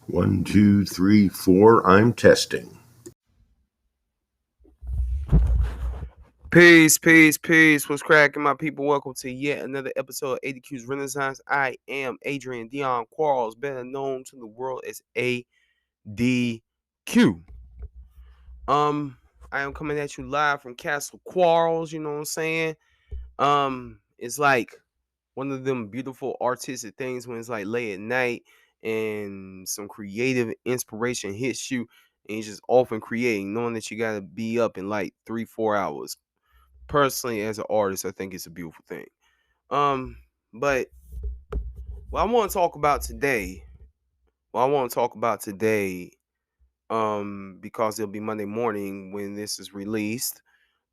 One, two, three, four. I'm testing. Peace, peace, peace. What's cracking, my people? Welcome to yet another episode of ADQ's Renaissance. I am Adrian Dion Quarles, better known to the world as ADQ. I am coming at you live from Castle Quarles. You know what I'm saying? It's like one of them beautiful artistic things when it's like late at night and some creative inspiration hits you, and you're just often creating, knowing that you gotta be up in like 3-4 hours. Personally, as an artist, I think it's a beautiful thing. But what I want to talk about today, because it'll be Monday morning when this is released.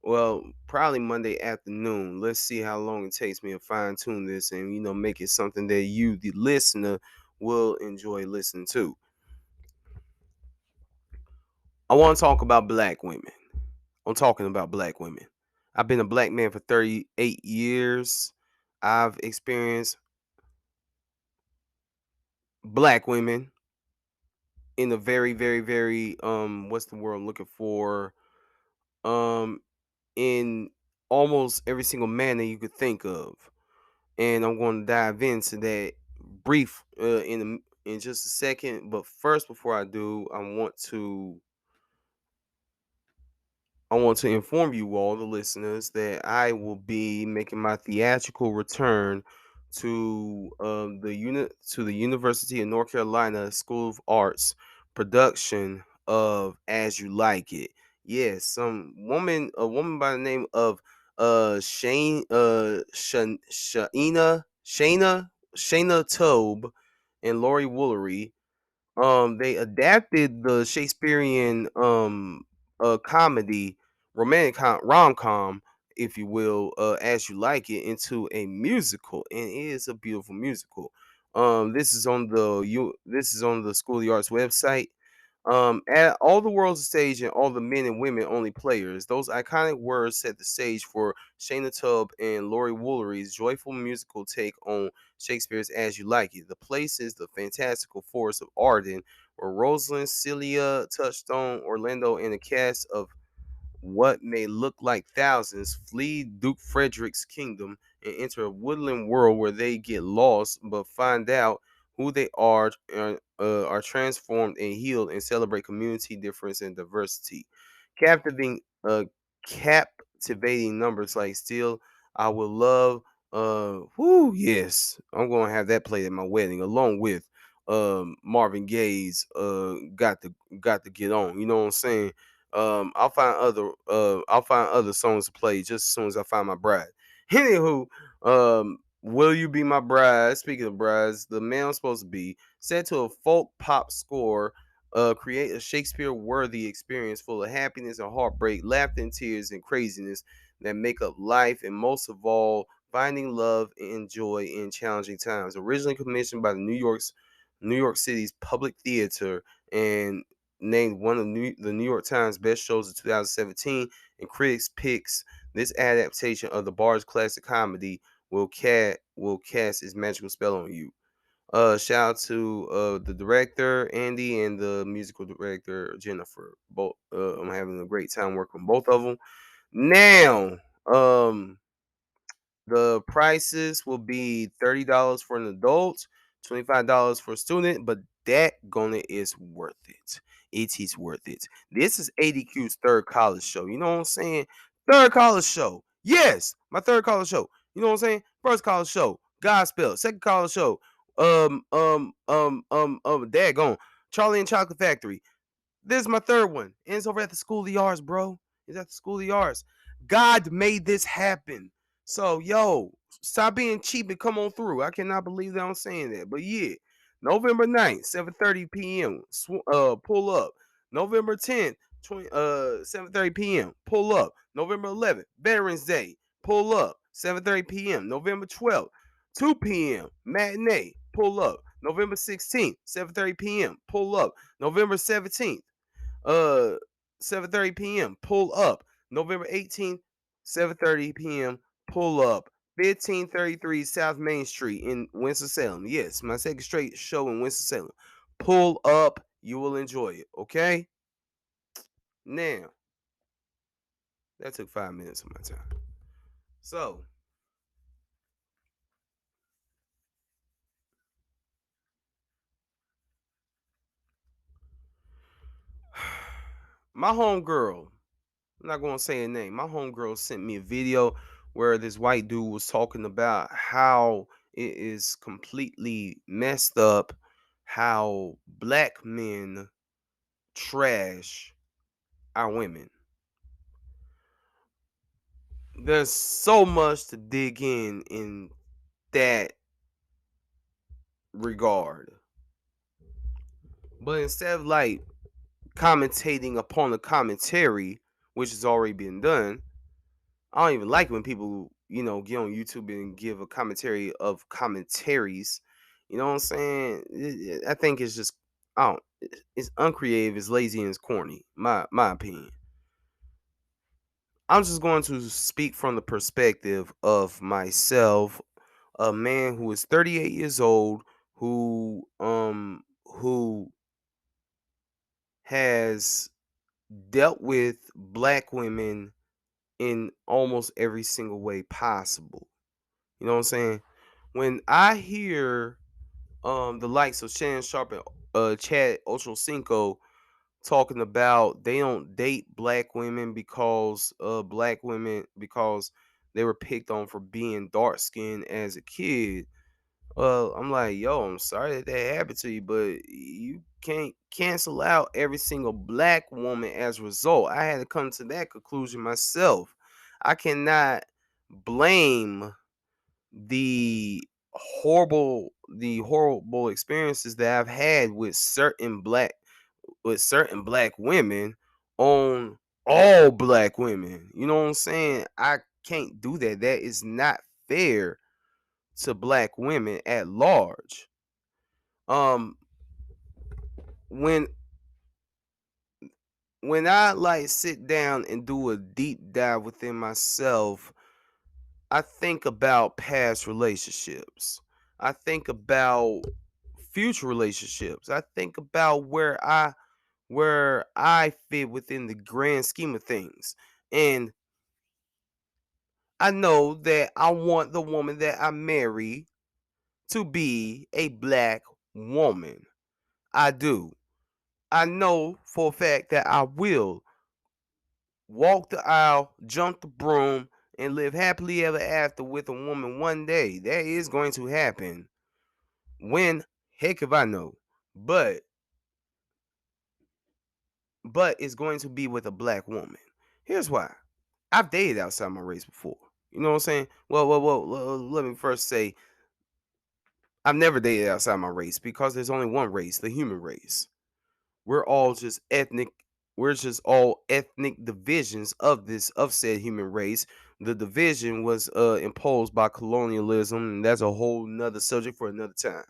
Well, probably Monday afternoon. Let's see how long it takes me to fine tune this and make it something that you, the listener, will enjoy listening to. I want to talk about black women. I'm talking about black women. I've been a black man for 38 years. I've experienced black women in a very, very, very what's the word I'm looking for? Um in almost every single manner you could think of. And I'm going to dive into that brief in just a second. But first, before I do, I want to inform you all, the listeners, that I will be making my theatrical return to the University of North Carolina School of Arts production of As You Like It. Yes, a woman by the name of Shayna Tobe and Lori Woolery. They adapted the Shakespearean comedy, rom-com, if you will, As You Like It, into a musical, and it is a beautiful musical. This is on the School of the Arts website. At all the world's stage and all the men and women only players. Those iconic words set the stage for Shayna Tubb and Lori Woolery's joyful musical take on Shakespeare's As You Like It. The place is the fantastical forest of Arden, where Rosalind, Celia, Touchstone, Orlando, and a cast of what may look like thousands flee Duke Frederick's kingdom and enter a woodland world where they get lost but find out who they are transformed and healed, and celebrate community difference and diversity. Captivating, captivating numbers like "Still I Will Love." Yes, I'm gonna have that played at my wedding, along with Marvin Gaye's "Got to Get On." You know what I'm saying? I'll find other songs to play just as soon as I find my bride. Anywho, Will You Be My Bride? Speaking of brides, the man I'm supposed to be, set to a folk pop score, create a Shakespeare worthy experience full of happiness and heartbreak, laughter and tears and craziness that make up life, and most of all, finding love and joy in challenging times. Originally commissioned by New York City's Public Theater and named one of the New York Times best shows of 2017, and critics picks this adaptation of the Bard's classic comedy will cast its magical spell on you. Shout out to the director Andy and the musical director Jennifer. Both I'm having a great time working with both of them. Now, the prices will be $30 for an adult, $25 for a student, but that gonna is worth it. It is worth it. This is ADQ's third college show. You know what I'm saying? Third college show. Yes, my third college show. You know what I'm saying? First college show, Godspell. Second college show, daggone, Charlie and Chocolate Factory. This is my third one. And it's over at the School of the Arts, bro. It's at the School of the Arts. God made this happen. So, yo, stop being cheap and come on through. I cannot believe that I'm saying that. But yeah, November 9th, 7:30 p.m. Pull up. November 10th, 7:30 p.m. Pull up. November 11th, Veterans Day. Pull up. 7:30 p.m. November 12th, 2 p.m. Matinee. Pull up. November 16th, 7:30 p.m. Pull up. November 17th, uh 7:30 p.m. Pull up. November 18th, 7:30 p.m. Pull up. 1533 South Main Street in Winston-Salem. Yes, my second straight show in Winston-Salem. Pull up. You will enjoy it. Okay? Now, that took 5 minutes of my time. So, my homegirl, I'm not going to say her name. My homegirl sent me a video where this white dude was talking about how it is completely messed up how black men trash our women. There's so much to dig in that regard. But instead of like commentating upon the commentary, which has already been done, I don't even like when people, get on YouTube and give a commentary of commentaries. You know what I'm saying? I think it's just, I don't, it's uncreative, it's lazy, and it's corny. My opinion. I'm just going to speak from the perspective of myself, a man who is 38 years old, who has dealt with black women in almost every single way possible. You know what I'm saying? When I hear the likes of Shannon Sharp and Chad Ochocinco talking about they don't date black women because they were picked on for being dark skinned as a kid. I'm like, yo, I'm sorry that happened to you, but you can't cancel out every single black woman as a result. I had to come to that conclusion myself. I cannot blame the horrible experiences that I've had with certain black women on all black women. You know what I'm saying? I can't do that. That is not fair to black women at large. Um when I like sit down and do a deep dive within myself, I think about past relationships. I think about future relationships. I think about where I fit within the grand scheme of things. And I know that I want the woman that I marry to be a black woman. I do. I know for a fact that I will walk the aisle, jump the broom, and live happily ever after with a woman one day. That is going to happen. When? Heck if I know. But it's going to be with a black woman. Here's why. I've dated outside my race before. You know what I'm saying? Well, let me first say I've never dated outside my race because there's only one race, the human race. We're all just ethnic. We're just all ethnic divisions of said human race. The division was imposed by colonialism, and that's a whole nother subject for another time.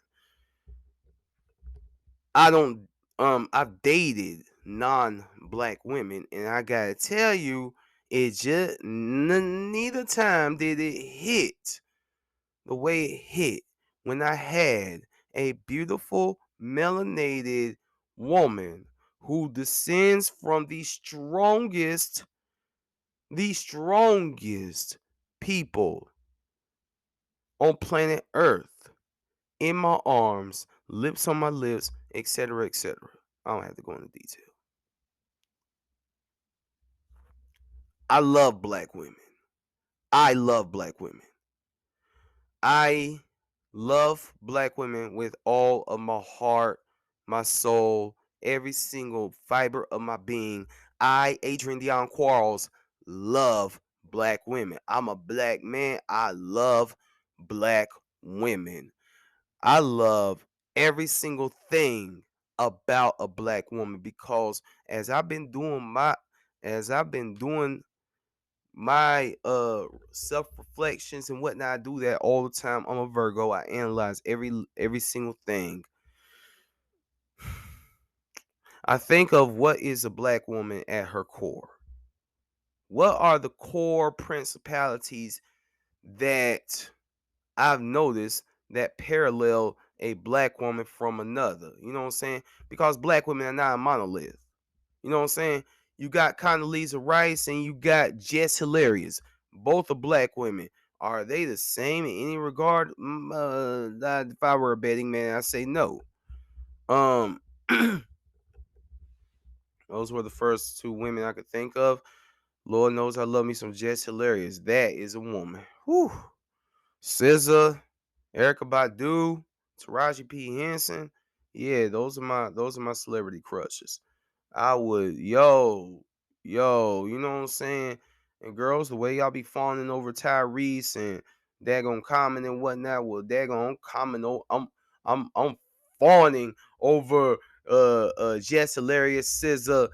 I don't I've dated non-black women, and I gotta tell you, it just neither time did it hit the way it hit when I had a beautiful melanated woman who descends from the strongest people on planet Earth in my arms, lips on my lips, etc., etc. I don't have to go into detail. I love black women. I love black women. I love black women with all of my heart, my soul, every single fiber of my being. I, Adrian Dion Quarles, love black women. I'm a black man. I love black women. I love every single thing about a black woman because as I've been doing my self-reflections and whatnot, I do that all the time. I'm a Virgo. I analyze every single thing. I think of what is a black woman at her core. What are the core principalities that I've noticed that parallel a black woman from another. You know what I'm saying? Because black women are not a monolith. You know what I'm saying? You got Condoleezza Rice and you got Jess Hilarious. Both are black women. Are they the same in any regard? If I were a betting man, I'd say no. Um, those were the first two women I could think of. Lord knows I love me some Jess Hilarious. That is a woman. Whew. SZA, Erica Badu, Taraji P. Henson. Yeah, those are my celebrity crushes. I would, you know what I'm saying? And girls, the way y'all be fawning over Tyrese and daggone Common and whatnot, well, daggone Common, I'm fawning over Jess Hilarious, SZA,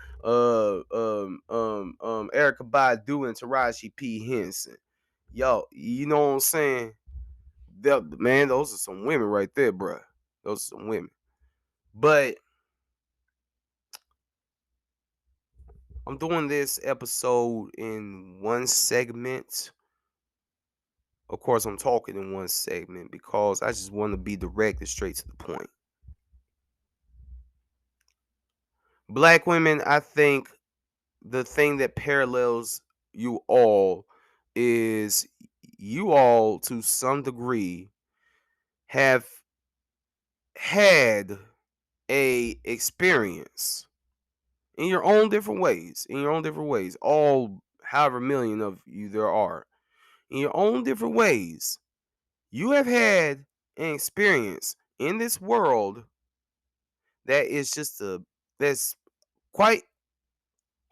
Erica Badu, and Taraji P. Henson. Yo, you know what I'm saying? Man, those are some women right there, bruh. Those are some women. But I'm doing this episode in one segment. Of course, I'm talking in one segment because I just want to be direct and straight to the point. Black women, I think the thing that parallels you all is you all, to some degree, have had a experience in your own different ways. All however million of you there are. In your own different ways, you have had an experience in this world that is that's quite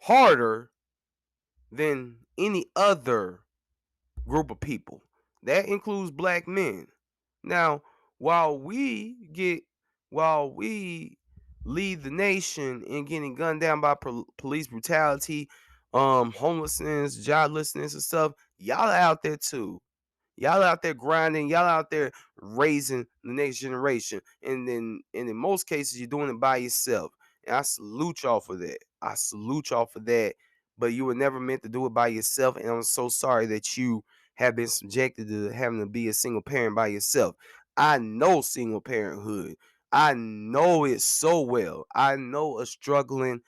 harder than any other group of people. That includes black men. Now, while we lead the nation in getting gunned down by police brutality, homelessness, joblessness, and stuff, y'all are out there too. Y'all out there grinding, y'all out there raising the next generation. And in most cases, you're doing it by yourself. And I salute y'all for that. I salute y'all for that. But you were never meant to do it by yourself. And I'm so sorry that you have been subjected to having to be a single parent by yourself. I know single parenthood. I know it so well. I know a struggling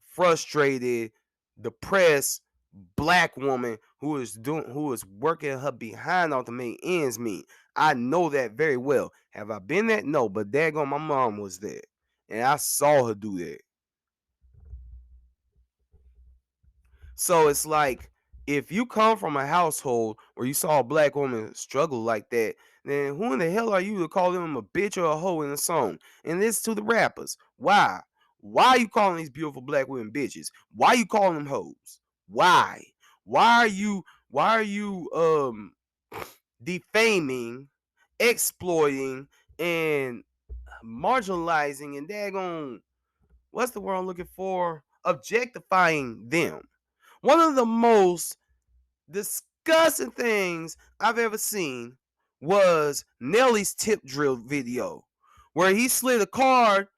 frustrated, depressed black woman who is working her behind off to make ends meet. I know that very well. Have I been that? No, but daggone my mom was there. And I saw her do that. So it's like, if you come from a household where you saw a black woman struggle like that, then who in the hell are you to call them a bitch or a hoe in a song? And this to the rappers. Why? Why are you calling these beautiful black women bitches? Why are you calling them hoes? Why? Why are you defaming, exploiting, and marginalizing and daggone, what's the word I'm looking for? Objectifying them. One of the most disgusting things I've ever seen was Nelly's tip drill video, where he slid a card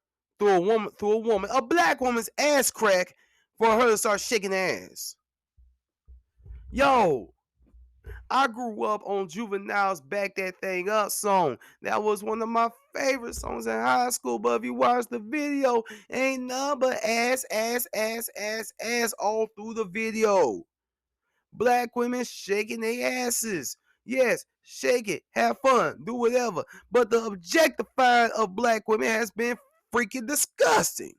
through a black woman's ass crack for her to start shaking ass. Yo, I grew up on Juvenile's Back That Thing Up song. That was one of my favorite songs in high school. But if you watch the video, ain't nothing but ass all through the video. Black women shaking their asses. Yes, shake it, have fun, do whatever. But the objectifying of black women has been freaking disgusting.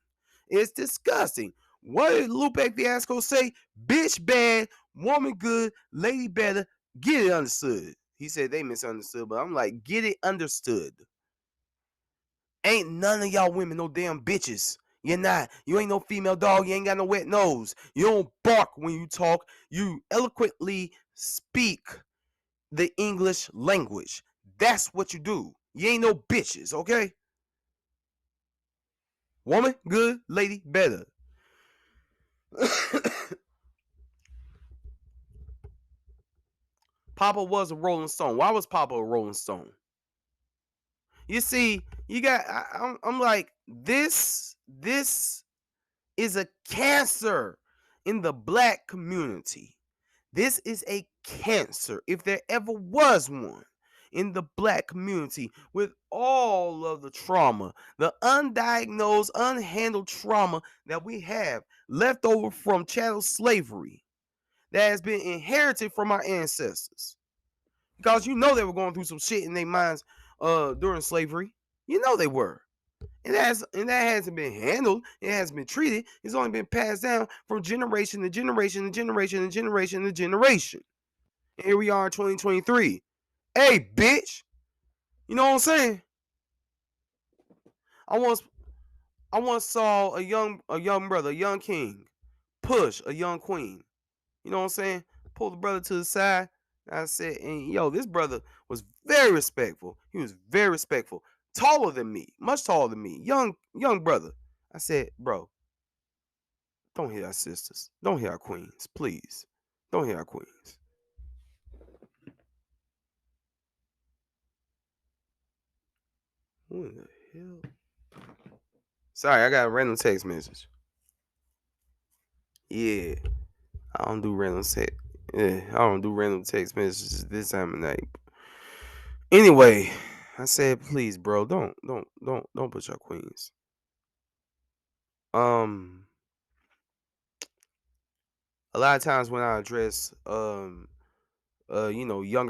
It's disgusting. What did Lupe Fiasco say? Bitch bad, woman good, lady better, get it understood. He said they misunderstood, but I'm like, get it understood. Ain't none of y'all women no damn bitches. You're not. You ain't no female dog. You ain't got no wet nose. You don't bark when you talk. You eloquently speak the English language. That's what you do. You ain't no bitches, okay? Woman, good. Lady, better. Papa was a Rolling Stone. Why was Papa a Rolling Stone? You see, I'm like, this is a cancer in the black community. This is a cancer, if there ever was one, in the black community, with all of the trauma, the undiagnosed, unhandled trauma that we have left over from chattel slavery that has been inherited from our ancestors. Because you know they were going through some shit in their minds during slavery. You know they were. And that hasn't been handled. It hasn't been treated. It's only been passed down from generation to generation to generation to generation to generation. And here we are in 2023. Hey, bitch. You know what I'm saying? I once saw a young brother, a young king, push a young queen. You know what I'm saying? Pull the brother to the side. I said, and yo, this brother was very respectful. He was very respectful. Taller than me, much taller than me. Young brother. I said, bro, don't hit our sisters. Don't hit our queens, please. Don't hit our queens. Who in the hell? Sorry, I got a random text message. Yeah, I don't do random text. Yeah, I don't do random text messages this time of night. Anyway, I said, please, bro, don't push our queens. A lot of times when I address younger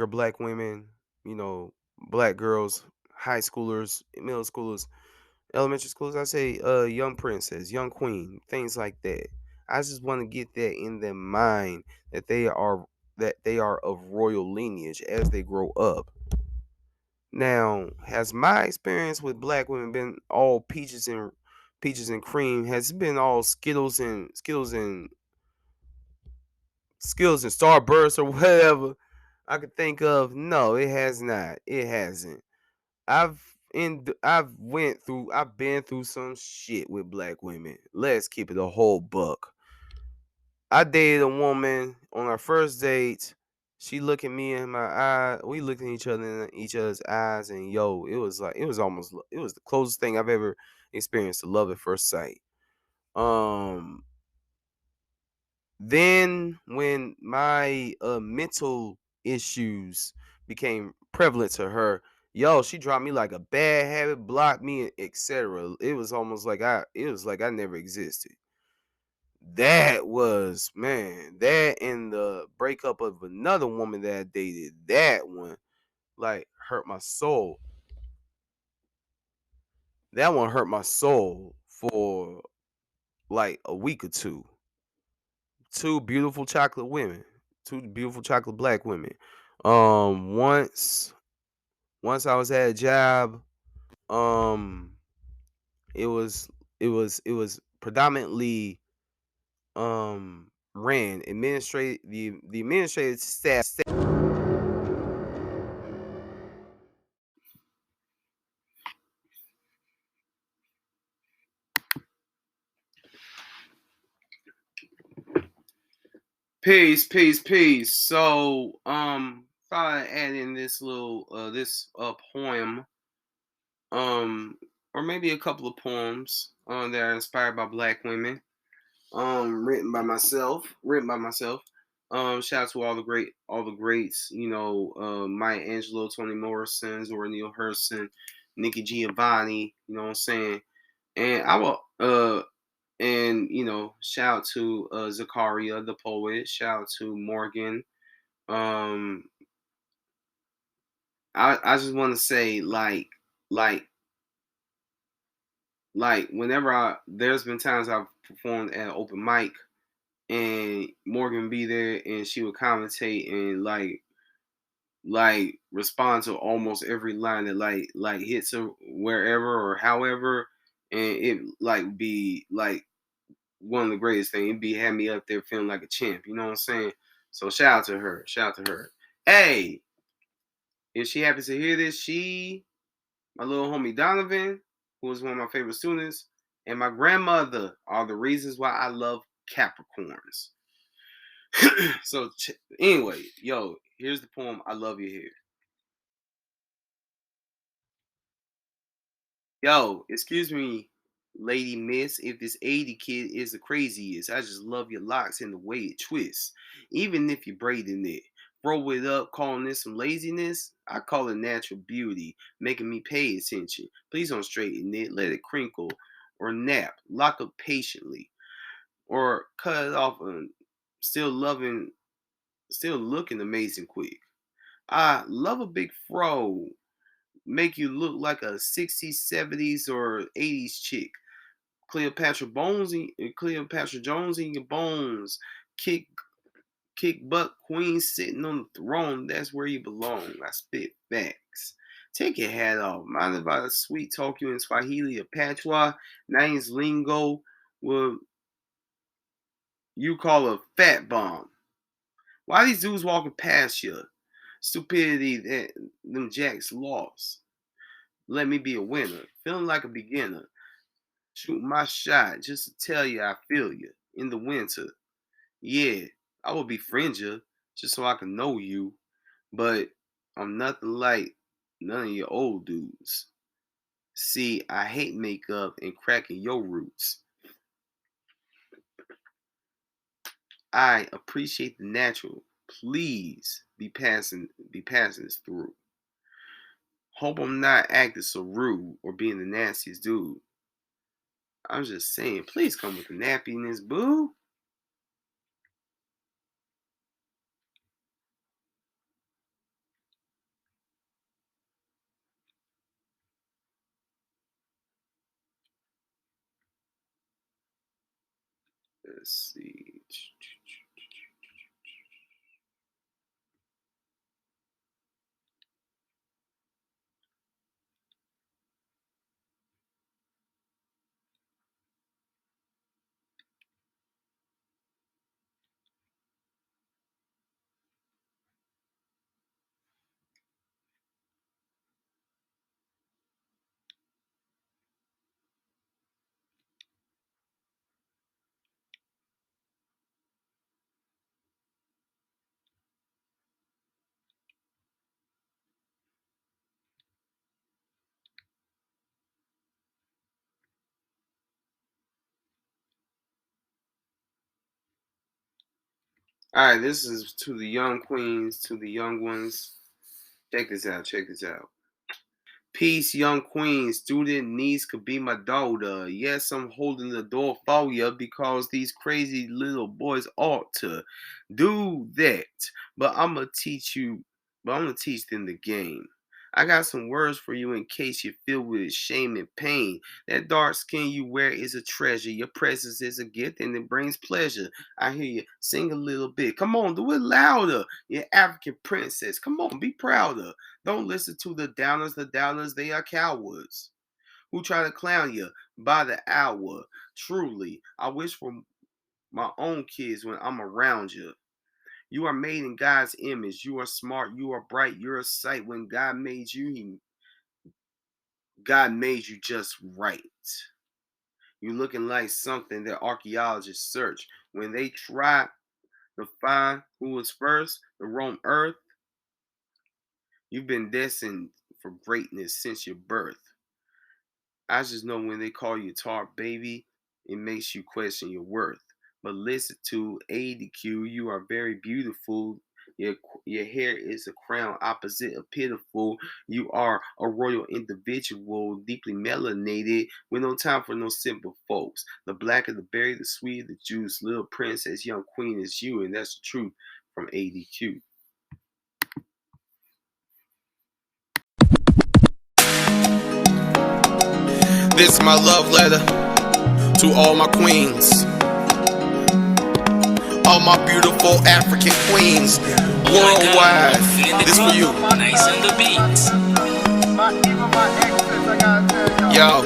black women, black girls, high schoolers, middle schoolers, elementary schools, I say young princess, young queen, things like that. I just want to get that in their mind that they are of royal lineage as they grow up. Now, has my experience with black women been all peaches and cream? Has it been all Skittles and Starburst or whatever I could think of? No, it has not. It hasn't. I've been through some shit with black women. Let's keep it a whole buck. I dated a woman on our first date. She looked at me in my eye. We looked at each other in each other's eyes, and yo, it was the closest thing I've ever experienced to love at first sight. Then when my mental issues became prevalent to her, yo, she dropped me like a bad habit, blocked me, etc. It was like I never existed. That was, man, that and the breakup of another woman that I dated, that one like hurt my soul. That one hurt my soul for like a week or two. Two beautiful chocolate women, two beautiful chocolate black women. Once I was at a job, um, it was predominantly ran administrative the administrative staff. Peace. So, thought I'd add in this little poem, or maybe a couple of poems, that are inspired by black women, written by myself. Shout out to all the greats, Maya Angelou, Toni Morrison, Zora Neale Hurston, Nikki Giovanni, you know what I'm saying? And I will shout out to Zakaria the poet, shout out to Morgan. I just want to say whenever there's been times I've performed at an open mic and Morgan be there and she would commentate and respond to almost every line that hits her wherever or however, and it be one of the greatest things. It'd be had me up there feeling like a champ, you know what I'm saying? So shout out to her. Hey, if she happens to hear this, my little homie Donovan, who is one of my favorite students, and my grandmother are the reasons why I love Capricorns. So anyway, yo, here's the poem. I love you here. Yo, excuse me, lady miss, if this 80 kid is the craziest. I just love your locks and the way it twists. Even if you're braiding it. throw it up, calling this some laziness. I call it natural beauty, making me pay attention. Please don't straighten it, let it crinkle or nap, lock up patiently, or cut it off and still loving, still looking amazing quick. I love a big fro, make you look like a 60s, 70s, or 80s chick. Cleopatra Jones in your bones. Kick butt queen sitting on the throne. That's where you belong. I spit facts. Take your hat off. Mind if I sweet talk you in Swahili or Patois? Names lingo. Well, you call a fat bomb. Why these dudes walking past you? Stupidity that them jacks lost. Let me be a winner. Feeling like a beginner. Shoot my shot just to tell you I feel you in the winter. Yeah, I will befriend you just so I can know you, but I'm nothing like none of your old dudes. See, I hate makeup and cracking your roots. I appreciate the natural. Please be passing this through. Hope I'm not acting so rude or being the nastiest dude. I'm just saying, please come with the nappiness, boo. Let's see. All right, this is to the young queens, to the young ones. Check this out. Check this out. Peace, young queen. Student niece could be my daughter. Yes, I'm holding the door for you because these crazy little boys ought to do that. But I'm gonna teach you. But I'm gonna teach them the game. I got some words for you in case you feel with shame and pain. That dark skin you wear is a treasure. Your presence is a gift and it brings pleasure. I hear you sing a little bit. Come on, do it louder. You're African princess. Come on, be prouder. Don't listen to the downers. The downers, they are cowards who try to clown you by the hour. Truly, I wish for my own kids when I'm around you. You are made in God's image. You are smart. You are bright. You're a sight. When God made you, God made you just right. You looking like something that archaeologists search. When they try to find who was first to roam earth, you've been destined for greatness since your birth. I just know when they call you tar baby, it makes you question your worth. But listen to ADQ, you are very beautiful. Your hair is a crown opposite of pitiful. You are a royal individual, deeply melanated, with no time for no simple folks. The blacker the berry, the sweeter the juice. Little princess, young queen is you, and that's the truth from ADQ. This is my love letter to all my queens, all my beautiful African queens worldwide. This for you. Nice on the beats. Yo.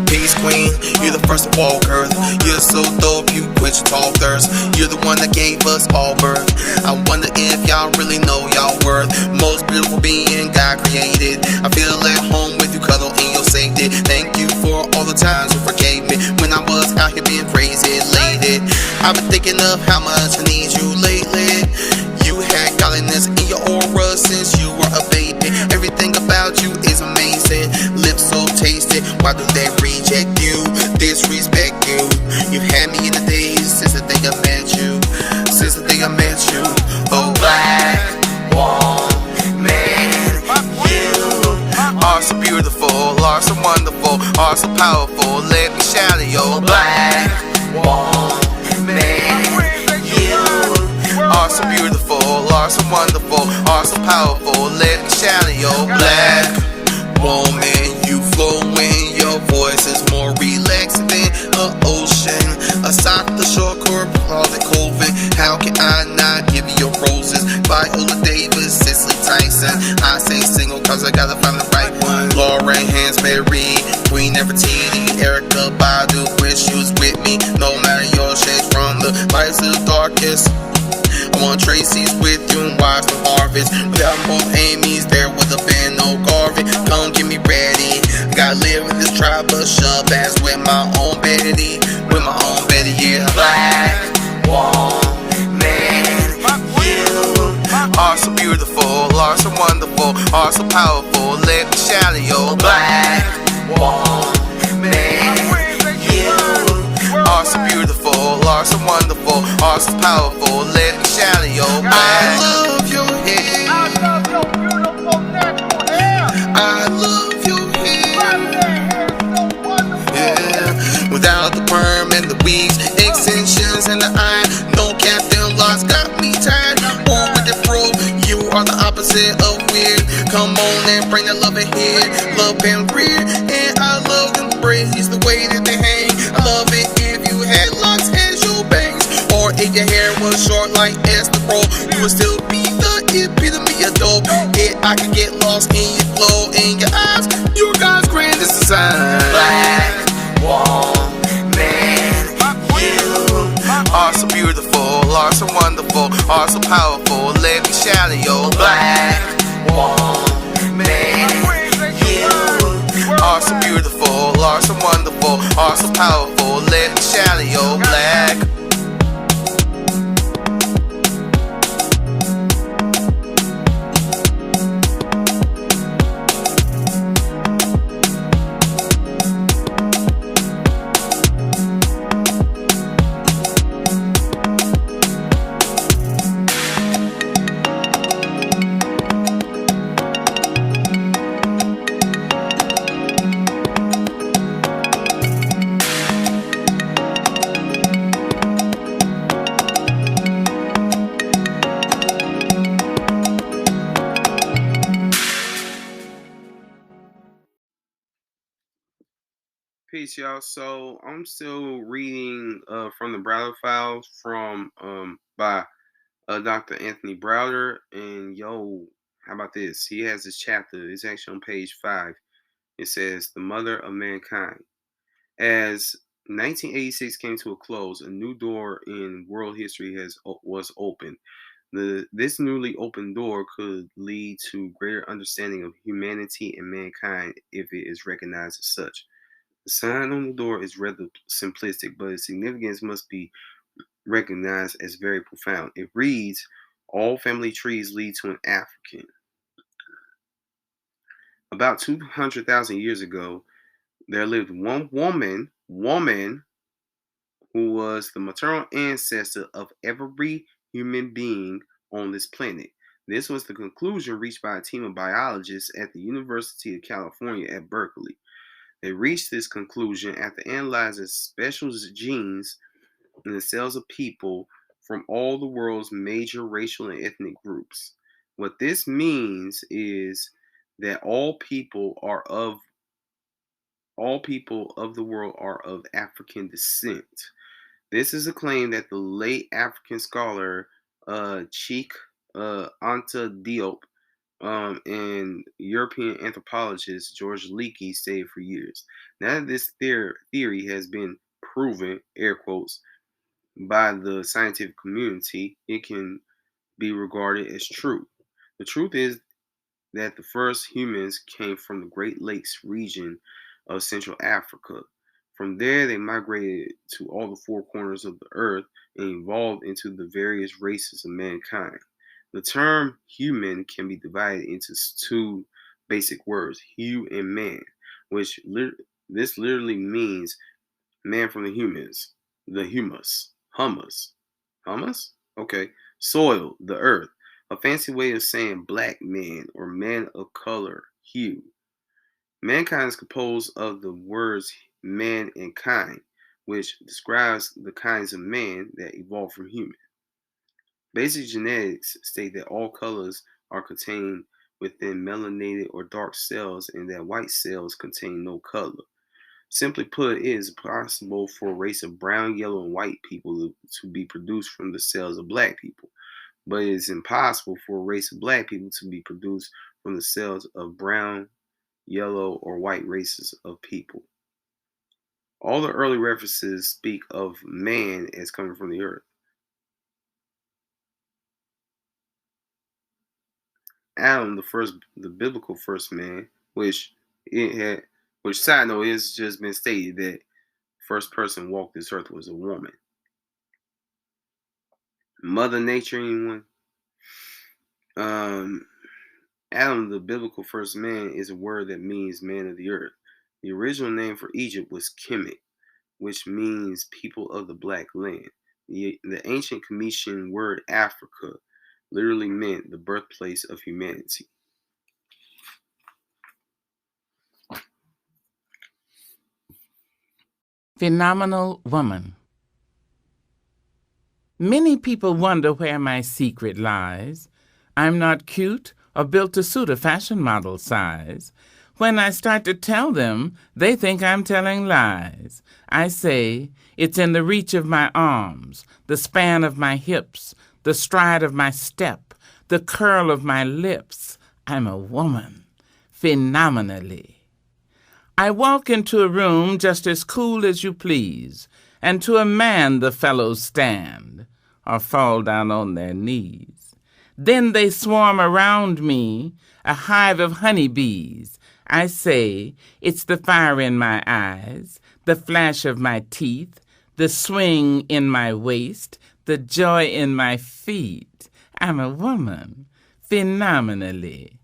Peace queen, you're the first to walk earth. You're so dope, you quench your tall thirst. You're the one that gave us all birth. I wonder if y'all really know y'all worth. Most beautiful being God created. I feel at home with you, cuddle in your safety. Thank you for all the times you forgave me when I was out here being crazy, lady. I've been thinking of how much I need you lately. You had godliness in your aura since you were a baby. Everything about you is amazing. Lips so tasty. Why do they reject you? Disrespect you. You've had me in the days since the day I met you. Since the day I met you. Oh. so beautiful, are so wonderful, are so powerful. Let me shadow your black woman. You are so beautiful, are so wonderful, are so powerful. Let me shadow your black woman. You flowing, your voice is more relaxing than an ocean. Aside the shore, closet Colvin. How can I not give you your roses? Viola Davis, Cicely Tyson. I say single cause I gotta find the right one. Lauren Hansberry, Queen Nefertiti, Erica Badu. Wish you was with me, no matter your shades, from the lights to the darkest. I want Tracy's with you and wives to harvest. Without both Amy's, there would have been no Garvey. Come get me ready. I gotta live in this tribe of shove ass with my own Betty. With my own Betty, yeah. Black woman, you are so beautiful, are so wonderful, are so powerful. Let me shadow your black woman. You are so beautiful, are so wonderful, are so powerful. Let me shadow your black. I love your hair. I love your beautiful natural hair. I love your hair. That hair is so wonderful. Yeah, without the perm and the weaves, extensions and the iron, no captain locks got me tied. Or with the pro, you are the opposite of weird. Come on and bring that love in here, love and rear. And I love them braids, the way that they hang. I love it if you had locks as your bangs, or if your hair was short like Esther Roll. You would still be the epitome of dope. Yeah, I could get lost in your glow, in your eyes. Your God's grandest design. Black woman, you are so beautiful, are so wonderful, are so powerful. Let me shadow your black woman. You are so beautiful, are so wonderful, are so powerful. Let me shadow your black. Peace, y'all. So I'm still reading from the Browder Files from by Dr. Anthony Browder, and yo, how about this? He has this chapter. It's actually on page 5. It says, "The Mother of Mankind." As 1986 came to a close, a new door in world history was opened. This newly opened door could lead to greater understanding of humanity and mankind if it is recognized as such. The sign on the door is rather simplistic, but its significance must be recognized as very profound. It reads, "All family trees lead to an African." About 200,000 years ago, there lived one woman who was the maternal ancestor of every human being on this planet. This was the conclusion reached by a team of biologists at the University of California at Berkeley. They reached this conclusion after analyzing special genes in the cells of people from all the world's major racial and ethnic groups. What this means is that all people of the world are of African descent. This is a claim that the late African scholar Cheikh Anta Diop and European anthropologist George Leakey stated for years. Now that this theory has been proven, air quotes, by the scientific community, it can be regarded as true. The truth is that the first humans came from the Great Lakes region of Central Africa. From there, they migrated to all the four corners of the earth and evolved into the various races of mankind. The term human can be divided into two basic words, hu and man, which this literally means man from the humans, the humus, okay, soil, the earth, a fancy way of saying black man or man of color, hue. Mankind is composed of the words man and kind, which describes the kinds of man that evolved from human. Basic genetics state that all colors are contained within melanated or dark cells and that white cells contain no color. Simply put, it is possible for a race of brown, yellow, and white people to be produced from the cells of black people, but it is impossible for a race of black people to be produced from the cells of brown, yellow, or white races of people. All the early references speak of man as coming from the earth. Adam, the biblical first man, which side note is just been stated that first person walked this earth was a woman. Mother Nature, anyone? Adam, the biblical first man, is a word that means man of the earth. The original name for Egypt was Kemet, which means people of the black land. The ancient Comitian word Africa literally meant the birthplace of humanity. Phenomenal woman. Many people wonder where my secret lies. I'm not cute or built to suit a fashion model size. When I start to tell them, they think I'm telling lies. I say, it's in the reach of my arms, the span of my hips, the stride of my step, the curl of my lips. I'm a woman, phenomenally. I walk into a room just as cool as you please, and to a man the fellows stand or fall down on their knees. Then they swarm around me, a hive of honeybees. I say, it's the fire in my eyes, the flash of my teeth, the swing in my waist, the joy in my feet. I'm a woman, phenomenally.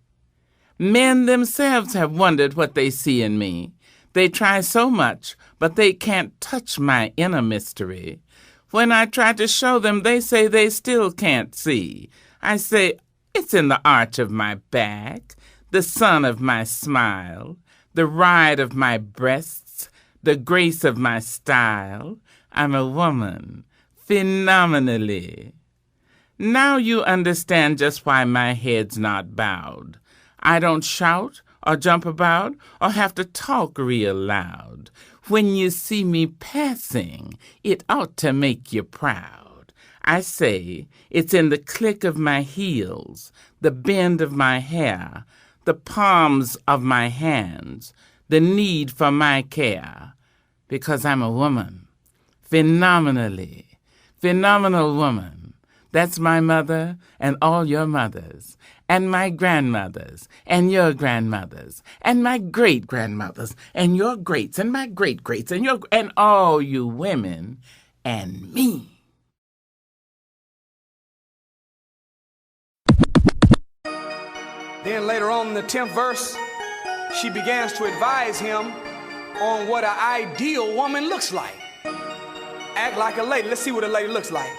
Men themselves have wondered what they see in me. They try so much, but they can't touch my inner mystery. When I try to show them, they say they still can't see. I say, it's in the arch of my back, the sun of my smile, the ride of my breasts, the grace of my style. I'm a woman, phenomenally. Now you understand just why my head's not bowed. I don't shout or jump about or have to talk real loud. When you see me passing, it ought to make you proud. I say it's in the click of my heels, the bend of my hair, the palms of my hands, the need for my care, because I'm a woman, phenomenally, phenomenal woman. That's my mother and all your mothers, and my grandmothers and your grandmothers, and my great-grandmothers and your greats and my great-greats and all you women and me. Then later on in the 10th verse, she begins to advise him on what an ideal woman looks like. Act like a lady. Let's see what a lady looks like.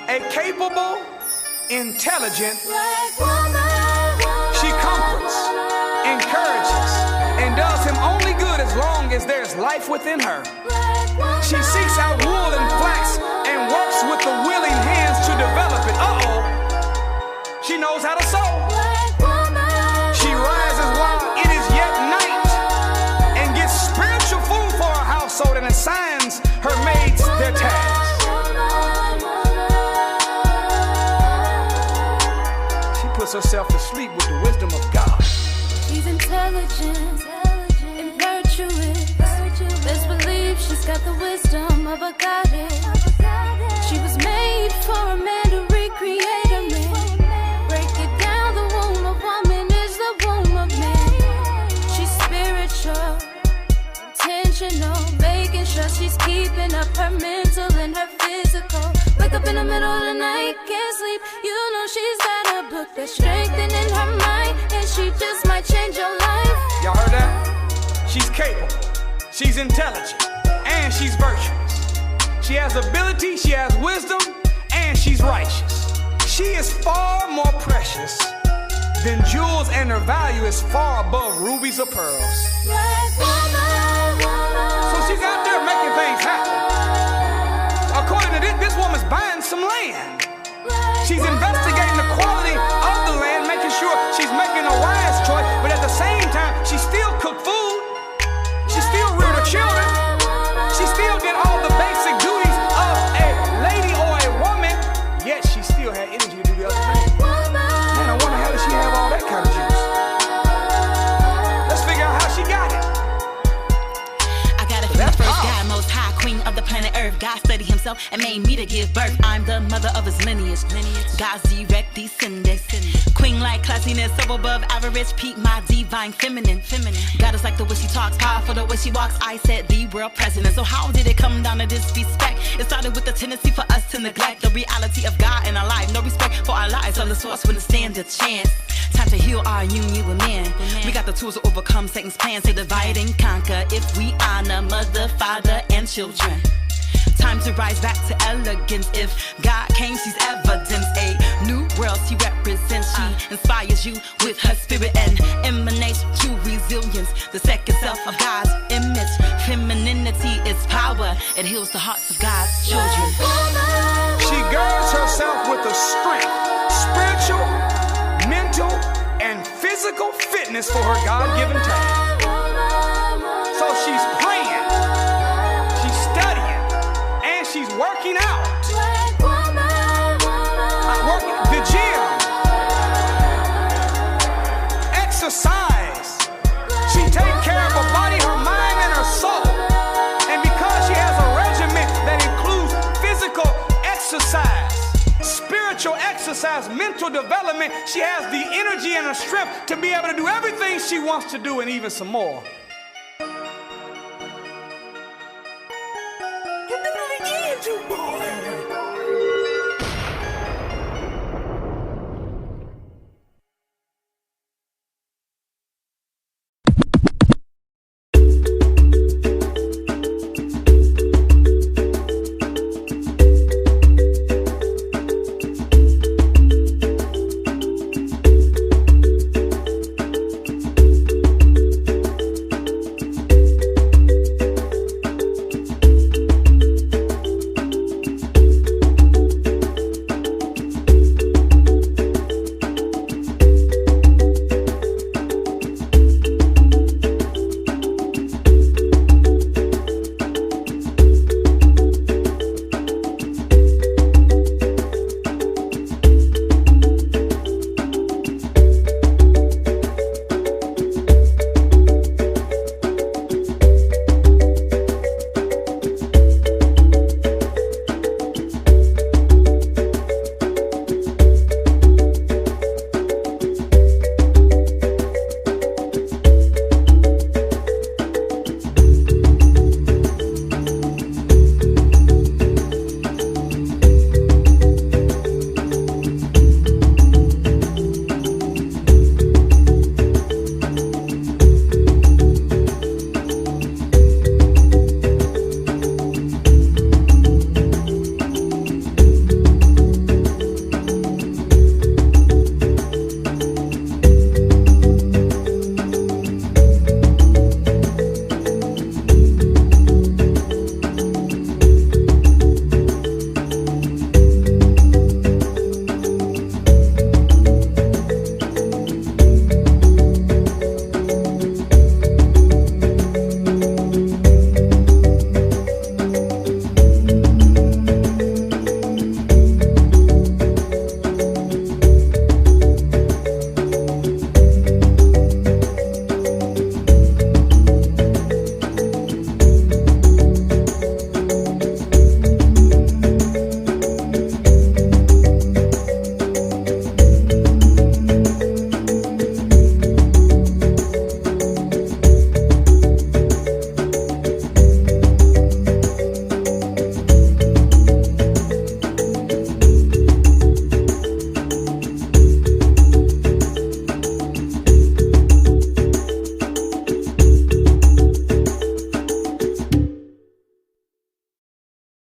A capable, intelligent, she comforts, encourages, and does him only good as long as there's life within her. She seeks out wool and flax and works with the willing hands to develop it. She knows how to sew. She rises while it is yet night and gets spiritual food for her household and assigns her maids their tasks. Puts herself to sleep with the wisdom of God. She's intelligent and virtuous. Best believe she's got the wisdom of a goddess. She was made for a man to recreate a man. Break it down, the womb of woman is the womb of man. She's spiritual, intentional, making sure she's keeping up her mental and her physical. Wake up in the middle of the night, can't sleep. You know she's got a book that's strengthening her mind, and she just might change your life. Y'all heard that? She's capable, she's intelligent, and she's virtuous. She has ability, she has wisdom, and she's righteous. She is far more precious then jewels and their value is far above rubies or pearls. So she's out there making things happen. According to this woman's buying some land. She's investigating the quality of the land, making sure she's making a wise choice, but at the same time, she still cooked food. She still reared her children. She still did all the basic duties of a lady or a woman, yet she still had energy to do the other thing. Man, I wonder how did she have all that kind of juice? Let's figure out how she got it. I got it from the first guy, most high queen of the planet Earth. God studied himself and made me to give birth. I'm the mother of his lineage. God's direct descendant. Queen like classiness, so above average. Peak my divine feminine. God is like the way she talks, powerful the way she walks. I said the world president. So how did it come down to disrespect? It started with the tendency for us to neglect the reality of God in our life. No respect for our lives, so the source wouldn't stand a chance. Time to heal our union with man. We got the tools to overcome Satan's plans. Say divide and conquer if we honor mother, father, and children. Time to rise back to elegance. If God came, she's evidence. A new world she represents. She inspires you with her spirit and emanates true resilience. The second self of God's image. Femininity is power. It heals the hearts of God's children. She girds herself with the strength, spiritual, mental, and physical fitness for her God-given task. So she's praying, she's studying, and she's working out. Working the gym, exercise. She takes care of her body, her mind, and her soul. And because she has a regimen that includes physical exercise, spiritual exercise, mental development, she has the energy and the strength to be able to do everything she wants to do and even some more.